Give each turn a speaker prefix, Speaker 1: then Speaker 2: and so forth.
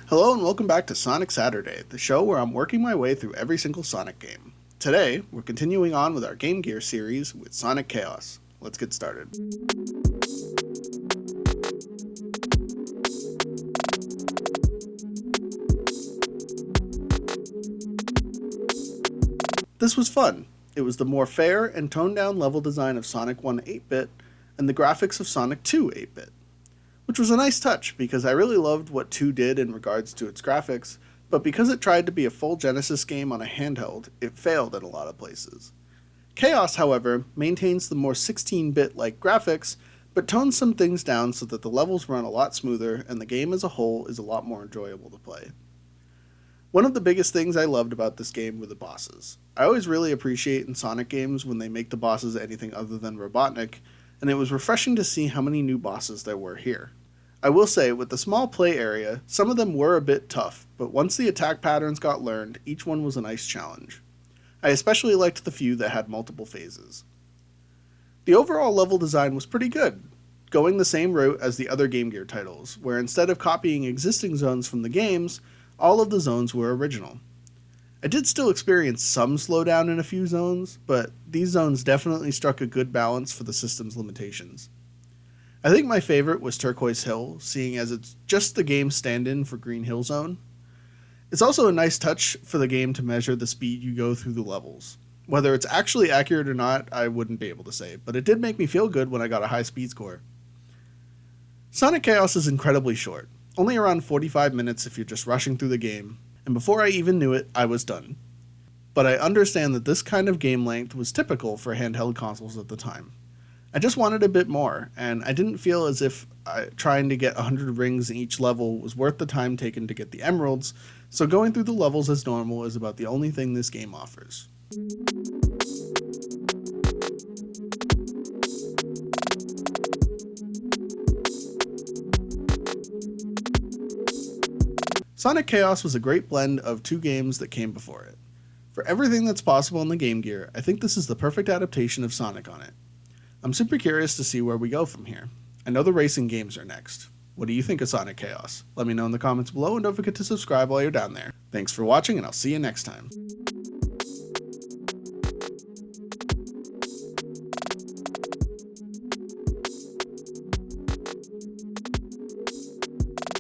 Speaker 1: Hello and welcome back to Sonic Saturday, the show where I'm working my way through every single Sonic game. Today, we're continuing on with our Game Gear series with Sonic Chaos. Let's get started. This was fun. It was the more fair and toned down level design of Sonic 1 8-bit and the graphics of Sonic 2 8-bit. Which was a nice touch because I really loved what 2 did in regards to its graphics, but because it tried to be a full Genesis game on a handheld, it failed in a lot of places. Chaos, however, maintains the more 16-bit like graphics, but tones some things down so that the levels run a lot smoother and the game as a whole is a lot more enjoyable to play. One of the biggest things I loved about this game were the bosses. I always really appreciate in Sonic games when they make the bosses anything other than Robotnik, and it was refreshing to see how many new bosses there were here. I will say, with the small play area, some of them were a bit tough, but once the attack patterns got learned, each one was a nice challenge. I especially liked the few that had multiple phases. The overall level design was pretty good, going the same route as the other Game Gear titles, where instead of copying existing zones from the games, all of the zones were original. I did still experience some slowdown in a few zones, but these zones definitely struck a good balance for the system's limitations. I think my favorite was Turquoise Hill, seeing as it's just the game's stand-in for Green Hill Zone. It's also a nice touch for the game to measure the speed you go through the levels. Whether it's actually accurate or not, I wouldn't be able to say, but it did make me feel good when I got a high speed score. Sonic Chaos is incredibly short, only around 45 minutes if you're just rushing through the game, and before I even knew it, I was done. But I understand that this kind of game length was typical for handheld consoles at the time. I just wanted a bit more, and I didn't feel as if trying to get 100 rings in each level was worth the time taken to get the emeralds, so going through the levels as normal is about the only thing this game offers. Sonic Chaos was a great blend of 2 games that came before it. For everything that's possible in the Game Gear, I think this is the perfect adaptation of Sonic on it. I'm super curious to see where we go from here. I know the racing games are next. What do you think of Sonic Chaos? Let me know in the comments below and don't forget to subscribe while you're down there. Thanks for watching and I'll see you next time.